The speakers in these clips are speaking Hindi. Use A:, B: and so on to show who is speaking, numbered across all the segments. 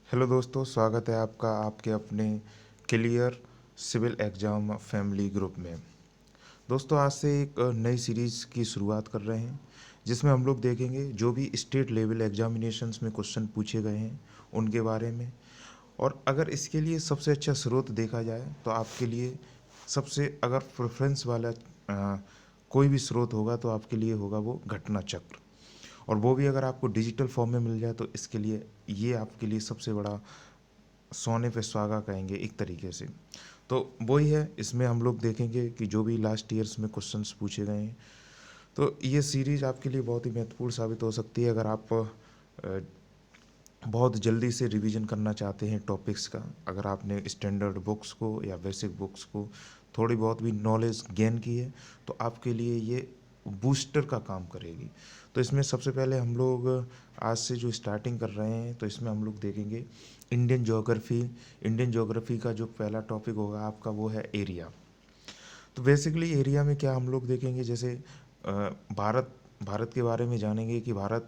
A: हेलो दोस्तों, स्वागत है आपका आपके अपने clear civil exam family group में। दोस्तों, आज से एक नई सीरीज़ की शुरुआत कर रहे हैं जिसमें हम लोग देखेंगे जो भी स्टेट लेवल एग्जामिनेशंस में क्वेश्चन पूछे गए हैं उनके बारे में। और अगर इसके लिए सबसे अच्छा स्रोत देखा जाए तो आपके लिए सबसे अगर प्रेफरेंस वाला कोई भी स्रोत होगा तो आपके लिए होगा वो घटना चक्र। और वो भी अगर आपको डिजिटल फॉर्म में मिल जाए तो इसके लिए ये आपके लिए सबसे बड़ा सोने पे सुहागा कहेंगे एक तरीके से। तो वही है, इसमें हम लोग देखेंगे कि जो भी लास्ट ईयर्स में क्वेश्चंस पूछे गए हैं। तो ये सीरीज आपके लिए बहुत ही महत्वपूर्ण साबित हो सकती है अगर आप बहुत जल्दी से रिवीजन करना चाहते हैं टॉपिक्स का। अगर आपने स्टैंडर्ड बुक्स को या बेसिक बुक्स को थोड़ी बहुत भी नॉलेज गेन की है तो आपके लिए ये बूस्टर का काम करेगी। तो इसमें सबसे पहले हम लोग आज से जो स्टार्टिंग कर रहे हैं तो इसमें हम लोग देखेंगे इंडियन ज्योग्राफी। इंडियन ज्योग्राफी का जो पहला टॉपिक होगा आपका वो है एरिया। तो बेसिकली एरिया में क्या हम लोग देखेंगे, जैसे भारत भारत के बारे में जानेंगे कि भारत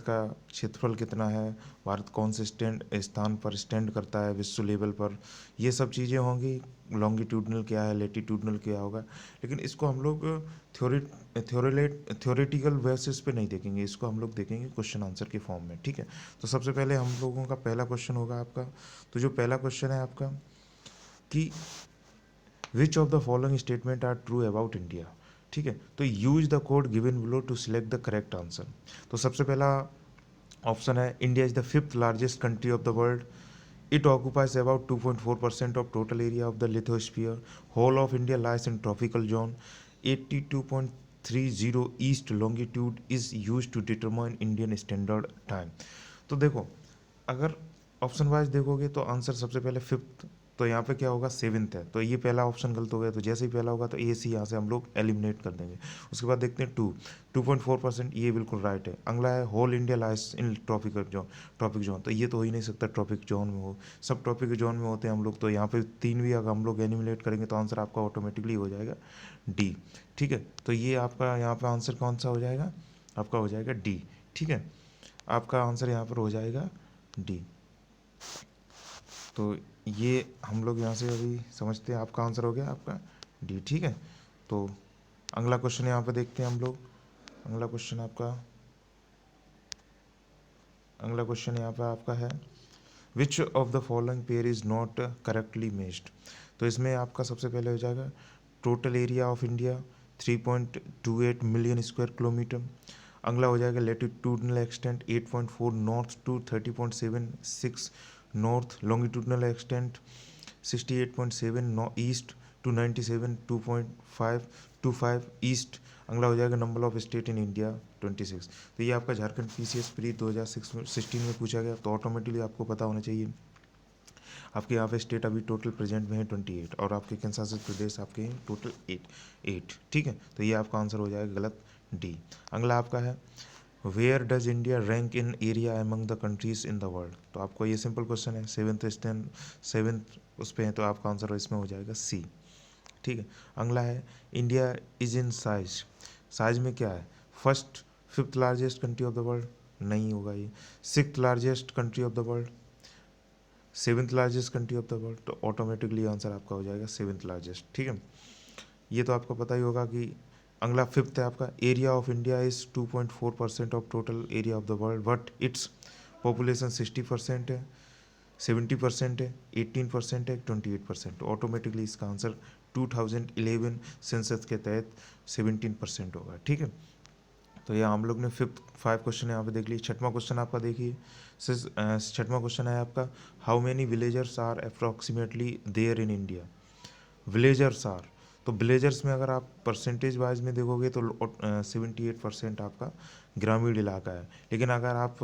A: का क्षेत्रफल कितना है, भारत कौन से स्थान पर स्टैंड करता है विश्व लेवल पर। ये सब चीज़ें होंगी। लॉन्गिट्यूडनल क्या है, लेटीट्यूडनल क्या होगा। लेकिन इसको हम लोग थ्योरी थ्योरेटिकल बेसिस पे नहीं देखेंगे, इसको हम लोग देखेंगे क्वेश्चन आंसर के फॉर्म में। ठीक है। तो सबसे पहले हम लोगों का पहला क्वेश्चन होगा आपका। तो जो पहला क्वेश्चन है आपका कि which of the following statement are true about India. ठीक है। तो use the code given below to select the correct answer. तो सबसे पहला ऑप्शन है India is the fifth largest country of the world. It occupies about 2.4% of total area of the lithosphere. Whole of India lies in tropical zone. 82.30 east longitude is use to determine Indian standard time. तो देखो, अगर ऑप्शन वाइज देखोगे तो आंसर सबसे पहले फिफ्थ, तो यहाँ पे क्या होगा सेवन्थ है, तो ये पहला ऑप्शन गलत हो गया। तो जैसे ही पहला होगा तो ए सी यहाँ से हम लोग एलिमिनेट कर देंगे। उसके बाद देखते हैं 2.4%, ये बिल्कुल राइट है। अगला है होल इंडिया लाइस इन ट्रॉपिक जोन, तो ये तो हो ही नहीं सकता ट्रॉपिक जोन में हो, सब ट्रॉपिक जोन में होते हैं हम लोग। तो यहाँ पे तीन भी अगर हम लोग एलिमिनेट करेंगे तो आंसर आपका ऑटोमेटिकली हो जाएगा डी। ठीक है। तो ये आपका यहाँ पे आंसर कौन सा हो जाएगा, आपका हो जाएगा डी। ठीक है, आपका आंसर यहाँ पर हो जाएगा डी। तो ये हम लोग यहाँ से अभी समझते हैं आपका आंसर हो गया आपका डी। ठीक है। तो अगला क्वेश्चन यहाँ पे देखते हैं हम लोग। अगला क्वेश्चन आपका अगला क्वेश्चन यहाँ पे आपका है which of the following pair is not correctly matched. तो इसमें आपका सबसे पहले हो जाएगा total area of India 3.28 million square kilometre. अगला हो जाएगा latitudinal extent 8.4 north to 30.76 north. Longitudinal extent 68.7 east to 97 2.525 east. अगला हो जाएगा number of state in India 26। तो ये आपका झारखंड PCS प्री 2016 में पूछा गया, तो ऑटोमेटिकली आपको पता होना चाहिए। आपके यहाँ पे स्टेट अभी टोटल प्रेजेंट में है 28 और आपके केंद्र शासित प्रदेश आपके हैं टोटल 8। ठीक है। तो ये आपका आंसर हो जाएगा गलत डी। अगला आपका है where does India rank in area among the countries in the world. तो आपको ये सिंपल क्वेश्चन है, सेवेंथ उस पर है, तो आपका आंसर इसमें हो जाएगा सी। ठीक है। अगला है India is in size. Size में क्या है, first fifth largest country of the world नहीं होगा ये। Sixth largest country of the world, seventh largest country of the world, तो ऑटोमेटिकली आंसर आपका हो जाएगा सेवेंथ लार्जेस्ट। ठीक है। ये तो आपको पता ही होगा कि अगला फिफ्थ है आपका area of India is 2.4% of total area of the world but its population 60% है, 70% है, 18% है, 28%। ऑटोमेटिकली इसका आंसर 2011 सेंसस के तहत 17% होगा। ठीक है। तो ये हम लोग ने फिफ्थ 5 क्वेश्चन यहाँ पे देख लिए। छठवां क्वेश्चन आपका देखिए, छठवां क्वेश्चन है आपका how many villagers are approximately there in India. Villagers are, तो विलेजर्स में अगर आप परसेंटेज वाइज में देखोगे तो 78% आपका ग्रामीण इलाका है। लेकिन अगर आप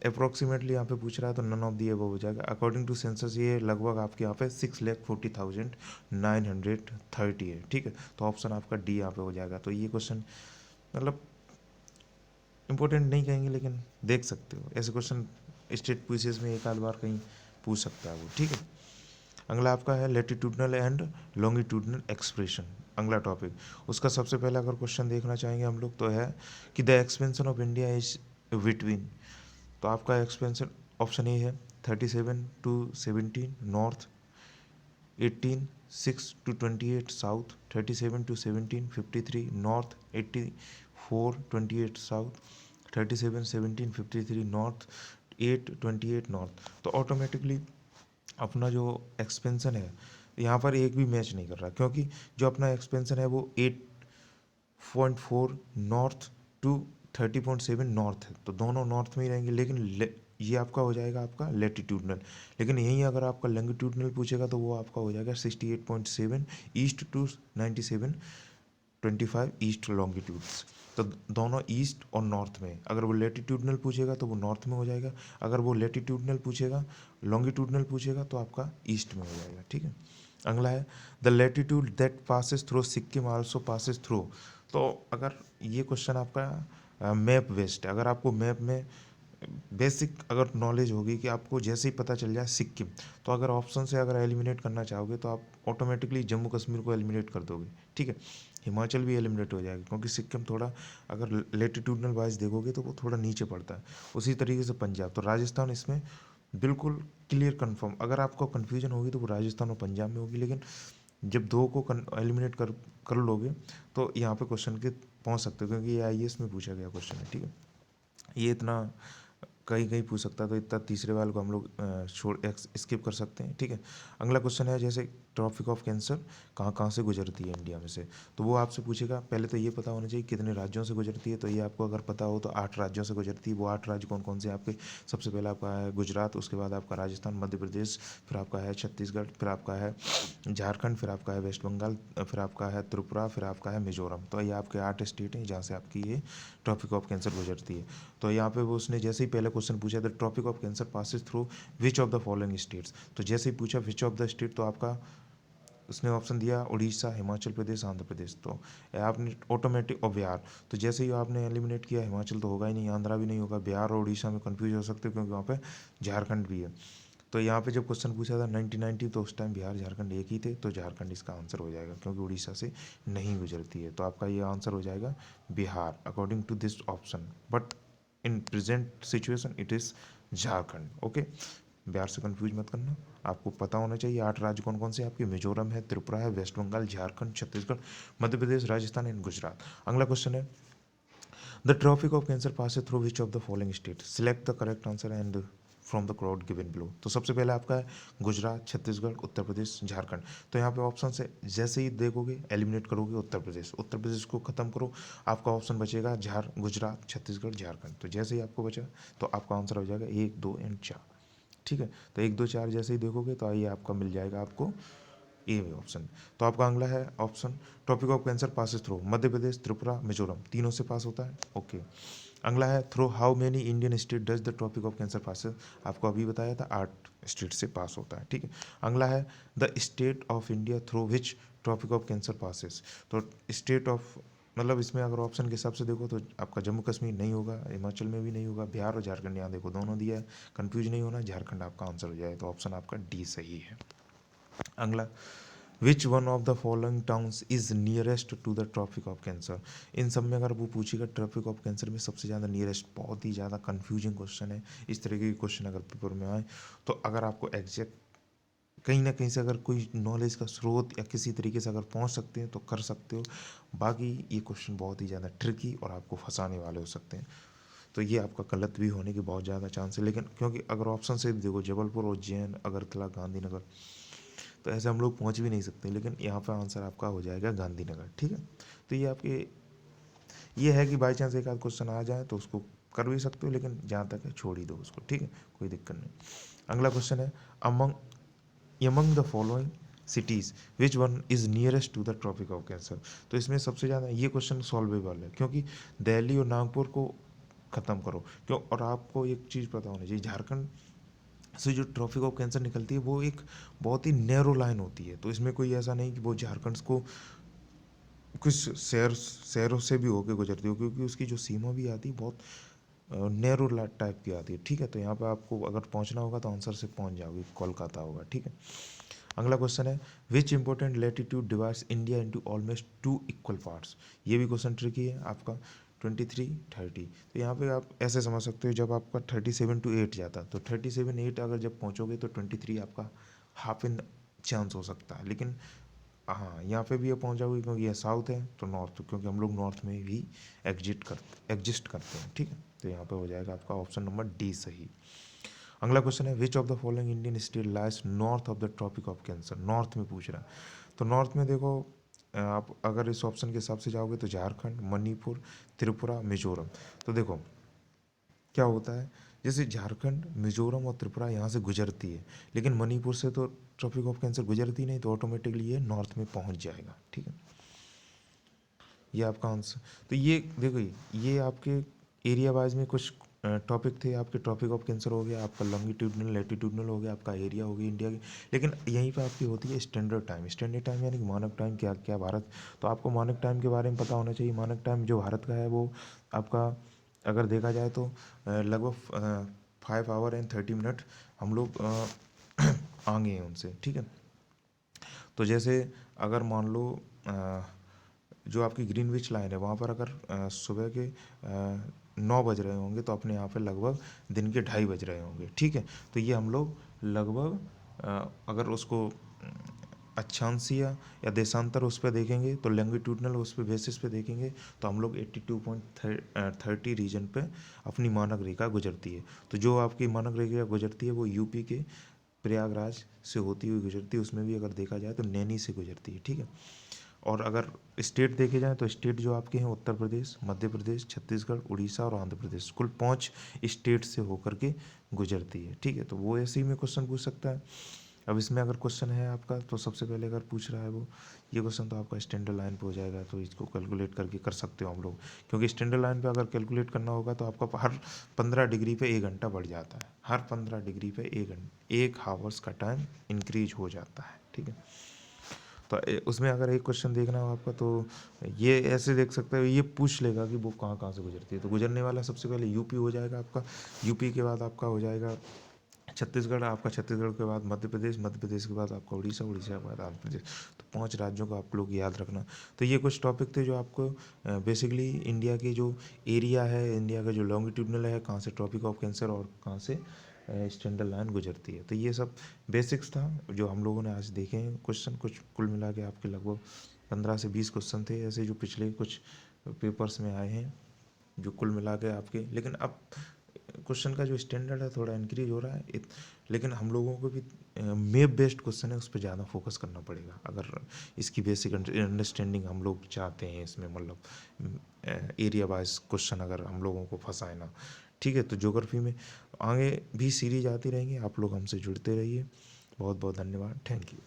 A: अप्रोक्सीमेटली यहाँ पे पूछ रहा है तो नन ऑफ दी एबव हो जाएगा। अकॉर्डिंग टू सेंसस ये लगभग आपके यहाँ पे 6,40,930 है। ठीक है। तो ऑप्शन आपका डी यहाँ पे हो जाएगा। तो ये क्वेश्चन मतलब इंपॉर्टेंट नहीं कहेंगे लेकिन देख सकते हो, ऐसे क्वेश्चन स्टेट क्विज़ेस में एक आध बार कहीं पूछ सकता है वो। ठीक है। अगला आपका है लेटीट्यूडनल एंड लॉन्गिट्यूडनल एक्सप्रेशन। अगला टॉपिक, उसका सबसे पहला अगर क्वेश्चन देखना चाहेंगे हम लोग तो है कि the expansion of India is between. तो आपका एक्सपेंशन ऑप्शन ए है 37 to 17 north, 18 6 to 28 south, 37 to 17 53 north, 84 28 south, 37 17 53 north, 8 28 north. तो ऑटोमेटिकली अपना जो एक्सपेंशन है यहाँ पर एक भी मैच नहीं कर रहा, क्योंकि जो अपना एक्सपेंशन है वो 8.4 नॉर्थ टू 30.7 नॉर्थ है, तो दोनों नॉर्थ में ही रहेंगे। लेकिन ये आपका हो जाएगा आपका लेटीट्यूडनल, लेकिन यहीं अगर आपका लॉन्गिट्यूडनल पूछेगा तो वो आपका हो जाएगा 68.7 ईस्ट टू 97.25 ईस्ट लॉन्गिट्यूड्स। तो दोनों ईस्ट और नॉर्थ में। अगर वो लेटीट्यूडनल पूछेगा तो वो नॉर्थ में हो जाएगा, अगर वो लेटीट्यूडनल पूछेगा लॉन्गिट्यूडनल पूछेगा तो आपका ईस्ट में हो जाएगा, ठीक है। अगला है the latitude that passes through Sikkim also passes through. तो अगर ये क्वेश्चन आपका मैप बेस्ड है, अगर आपको मैप में बेसिक अगर नॉलेज होगी कि आपको जैसे ही पता चल जाए सिक्किम, तो अगर ऑप्शन से अगर एलिमिनेट करना चाहोगे तो आप ऑटोमेटिकली जम्मू कश्मीर को एलिमिनेट कर दोगे, ठीक है। हिमाचल भी एलिमिनेट हो जाएगा क्योंकि सिक्किम थोड़ा अगर लेटीट्यूडनल वाइज देखोगे तो वो थोड़ा नीचे पड़ता है। उसी तरीके से पंजाब, तो राजस्थान इसमें बिल्कुल क्लियर कंफर्म। अगर आपको कन्फ्यूजन होगी तो वो राजस्थान और पंजाब में होगी, लेकिन जब दो को एलिमिनेट कर लोगे तो यहाँ पे क्वेश्चन के पहुँच सकते हो, क्योंकि ये आईएएस में पूछा गया क्वेश्चन है, ठीक है। ये इतना कहीं कहीं पूछ सकता है, तो इतना तीसरे वाले को हम लोग छोड़ स्किप कर सकते हैं, ठीक है। अगला क्वेश्चन है जैसे ट्रॉपिक ऑफ कैंसर कहाँ कहाँ से गुजरती है इंडिया में से, तो वो आपसे पूछेगा। पहले तो ये पता होना चाहिए कितने राज्यों से गुजरती है, तो ये आपको अगर पता हो तो 8 राज्यों से गुजरती है। वो 8 राज्य कौन कौन से आपके, सबसे पहले आपका है गुजरात, उसके बाद आपका राजस्थान, मध्य प्रदेश, फिर आपका है छत्तीसगढ़, फिर आपका है झारखंड, फिर आपका है वेस्ट बंगाल, फिर आपका है त्रिपुरा, फिर आपका है मिजोरम। तो ये आपके 8 स्टेट हैं जहाँ से आपकी ये ट्रॉपिक ऑफ कैंसर गुजरती है। तो यहाँ पे वो उसने जैसे ही पहले क्वेश्चन पूछा the tropic of cancer passes through which of the following states, तो जैसे ही पूछा विच ऑफ द स्टेट, तो आपका उसने ऑप्शन दिया उड़ीसा, हिमाचल प्रदेश, आंध्र प्रदेश। तो आपने ऑटोमेटिक, और बिहार, तो जैसे ही आपने एलिमिनेट किया हिमाचल तो होगा ही नहीं, आंध्रा भी नहीं होगा, बिहार और उड़ीसा में कंफ्यूज हो सकते हो क्योंकि वहाँ पे झारखंड भी है। तो यहाँ पे जब क्वेश्चन पूछा था 1990, तो उस टाइम बिहार झारखंड एक ही थे, तो झारखंड इसका आंसर हो जाएगा क्योंकि उड़ीसा से नहीं गुजरती है। तो आपका ये आंसर हो जाएगा Bihar according to this option, but in present situation it is Jharkhand, okay. Bihar से कंफ्यूज मत करना, आपको पता होना चाहिए 8 राज्य कौन कौन से आपके, मिजोरम है, त्रिपुरा है, वेस्ट बंगाल, झारखंड, छत्तीसगढ़, मध्य प्रदेश, राजस्थान एंड गुजरात। अगला क्वेश्चन है the tropic of cancer pass through which of the following state, select the correct answer and from the crowd given below. तो सबसे पहले आपका है गुजरात, छत्तीसगढ़, उत्तर प्रदेश, झारखंड। तो यहाँ पे ऑप्शन से जैसे ही देखोगे एलिमिनेट करोगे उत्तर प्रदेश, उत्तर प्रदेश को खत्म करो, आपका ऑप्शन बचेगा गुजरात, छत्तीसगढ़, झारखंड। तो जैसे ही आपको बचा तो आपका आंसर हो जाएगा 1 2 एंड 4, ठीक है। तो 1 2 4 जैसे ही देखोगे तो आइए आपका मिल जाएगा आपको ए में ऑप्शन। तो आपका अगला है option tropic of cancer passes through Madhya Pradesh, Tripura, Mizoram, तीनों से पास होता है, ओके। अगला है through how many Indian state does the tropic of cancer passes, आपको अभी बताया था 8 स्टेट से पास होता है, ठीक है। अगला है the state of India through which tropic of cancer passes, तो स्टेट ऑफ मतलब इसमें अगर ऑप्शन के हिसाब से देखो तो आपका जम्मू कश्मीर नहीं होगा, हिमाचल में भी नहीं होगा, बिहार और झारखंड यहाँ देखो दोनों दिया है, कंफ्यूज नहीं होना, झारखंड आपका आंसर हो जाए। तो ऑप्शन आपका डी सही है। अगला which one of the following towns is nearest to the tropic of cancer, इन सब में अगर वो पूछेगा ट्रॉपिक ऑफ कैंसर में सबसे ज़्यादा नियरेस्ट, बहुत ही ज़्यादा कन्फ्यूजिंग क्वेश्चन है। इस तरीके के क्वेश्चन अगर पेपर में आए तो अगर आपको एग्जैक्ट कहीं ना कहीं से अगर कोई नॉलेज का स्रोत या किसी तरीके से अगर पहुंच सकते हैं तो कर सकते हो, बाकी ये क्वेश्चन बहुत ही ज़्यादा ट्रिकी और आपको फंसाने वाले हो सकते हैं। तो ये आपका गलत भी होने के बहुत ज़्यादा चांस है, लेकिन क्योंकि अगर ऑप्शन से देखो जबलपुर, उज्जैन, अगरतला, गांधीनगर, तो ऐसे हम लोग पहुंच भी नहीं सकते, लेकिन यहाँ पर आंसर आपका हो जाएगा गांधीनगर, ठीक है। तो ये आपके ये है कि बाई चांस एक आध क्वेश्चन आ जाए तो उसको कर भी सकते हो, लेकिन जहाँ तक है छोड़ ही दो उसको, ठीक है, कोई दिक्कत नहीं। अगला क्वेश्चन है among the following cities which one is nearest to the tropic of cancer, तो इसमें सबसे ज़्यादा ये क्वेश्चन सॉल्वेबल है क्योंकि दिल्ली और नागपुर को ख़त्म करो क्यों। और आपको एक चीज़ पता होनी चाहिए, झारखंड से जो ट्रॉपिक ऑफ कैंसर निकलती है वो एक बहुत ही नैरो लाइन होती है, तो इसमें कोई ऐसा नहीं कि वो झारखंड को कुछ शहरों से भी होके गुजरती हो, क्योंकि उसकी जो सीमा भी आती है बहुत नैरो टाइप की आती है, ठीक है। तो यहाँ पे आपको अगर पहुँचना होगा तो आंसर से पहुँच जाओगे, कोलकाता होगा, ठीक है। अगला क्वेश्चन है which important latitude divides India into almost 2 equal parts, ये भी क्वेश्चन ट्रिकी है आपका। 23, 30। तो यहाँ पे आप ऐसे समझ सकते हो, जब आपका 37 to 8 जाता तो 37, 8 अगर जब पहुँचोगे तो 23 आपका हाफ इन चांस हो सकता है। लेकिन हाँ, यहाँ पे भी ये पहुँच जाओगे क्योंकि ये साउथ है तो नॉर्थ, क्योंकि हम लोग नॉर्थ में भी एग्जिस्ट करते हैं, ठीक है। तो यहाँ पे हो जाएगा आपका ऑप्शन नंबर डी सही। अगला क्वेश्चन है, which of the following Indian state lies north of the tropic of cancer. North में पूछ रहा है, तो नॉर्थ में देखो, आप अगर इस ऑप्शन के हिसाब से जाओगे तो झारखंड, मणिपुर, त्रिपुरा, मिजोरम। तो देखो क्या होता है, जैसे झारखंड, मिजोरम और त्रिपुरा यहाँ से गुजरती है, लेकिन मणिपुर से तो ट्रॉपिक ऑफ कैंसर गुजरती नहीं, तो ऑटोमेटिकली ये नॉर्थ में पहुँच जाएगा, ठीक है। ये आपका आंसर। तो ये देखो, ये आपके एरिया वाइज में कुछ टॉपिक थे आपके। ट्रॉपिक ऑफ कैंसर हो गया आपका, लॉन्गिट्यूडनल लैटिट्यूडनल हो गया आपका, एरिया हो गई इंडिया की। लेकिन यहीं पे आपकी होती है स्टैंडर्ड टाइम। स्टैंडर्ड टाइम यानी कि मानक टाइम क्या क्या भारत। तो आपको मानक टाइम के बारे में पता होना चाहिए। मानक टाइम जो भारत का है वो आपका अगर देखा जाए तो लगभग 5 hour and 30 minute हम लोग आगे हैं उनसे, ठीक है। तो जैसे अगर मान लो जो आपकी ग्रीनविच लाइन है वहाँ पर अगर सुबह के 9 बज रहे होंगे तो अपने यहाँ पे लगभग दिन के 2:30 बज रहे होंगे, ठीक है। तो ये हम लोग लगभग अगर उसको अक्षांशीय या देशांतर उस पर देखेंगे तो लॉन्गिट्यूडनल उस पर बेसिस पे देखेंगे तो हम लोग 82.30 रीजन पे अपनी मानक रेखा गुजरती है। तो जो आपकी मानक रेखा गुजरती है वो यूपी के प्रयागराज से होती हुई गुजरती है। उसमें भी अगर देखा जाए तो नैनी से गुजरती है, ठीक है। और अगर स्टेट देखे जाएँ तो स्टेट जो आपके हैं उत्तर प्रदेश, मध्य प्रदेश, छत्तीसगढ़, उड़ीसा और आंध्र प्रदेश, कुल 5 स्टेट से होकर के गुजरती है, ठीक है। तो वो ऐसे ही में क्वेश्चन पूछ सकता है। अब इसमें अगर क्वेश्चन है आपका तो सबसे पहले अगर पूछ रहा है वो ये क्वेश्चन तो आपका स्टैंडर्ड लाइन पे हो जाएगा, तो इसको कैलकुलेट करके कर सकते हो हम लोग। क्योंकि स्टैंडर्ड लाइन पे अगर कैलकुलेट करना होगा तो आपका हर 15 डिग्री पे 1 घंटा बढ़ जाता है। हर 15 डिग्री पे 1 हावर्स का टाइम इंक्रीज हो जाता है, ठीक है। तो उसमें अगर एक क्वेश्चन देखना हो आपका तो ये ऐसे देख सकते हो, ये पूछ लेगा कि वो कहाँ कहाँ से गुजरती है। तो गुजरने वाला सबसे पहले यूपी हो जाएगा आपका। यूपी के बाद आपका हो जाएगा छत्तीसगढ़। आपका छत्तीसगढ़ के बाद मध्य प्रदेश, मध्य प्रदेश के बाद आपका उड़ीसा, उड़ीसा के बाद आंध्र प्रदेश। तो 5 राज्यों को आप लोग याद रखना। तो ये कुछ टॉपिक थे जो आपको बेसिकली इंडिया के जो एरिया है, इंडिया का जो लॉन्गिट्यूडनल है, कहाँ से ट्रॉपिक ऑफ कैंसर और कहाँ से स्टैंडर्ड लाइन गुजरती है। तो ये सब बेसिक्स था जो हम लोगों ने आज देखे हैं क्वेश्चन। कुछ कुल मिला के आपके लगभग 15 से 20 क्वेश्चन थे ऐसे जो पिछले कुछ पेपर्स में आए हैं, जो कुल मिला के आपके। लेकिन अब क्वेश्चन का जो स्टैंडर्ड है थोड़ा इंक्रीज हो रहा है, लेकिन हम लोगों को भी मैप बेस्ड क्वेश्चन है उस पर ज़्यादा फोकस करना पड़ेगा अगर इसकी बेसिक अंडरस्टैंडिंग हम लोग चाहते हैं इसमें। मतलब एरिया वाइज क्वेश्चन अगर हम लोगों को फंसाए ना, ठीक है। तो ज्योग्राफी में आगे भी सीरीज आती रहेंगी, आप लोग हमसे जुड़ते रहिए। बहुत बहुत धन्यवाद, थैंक यू।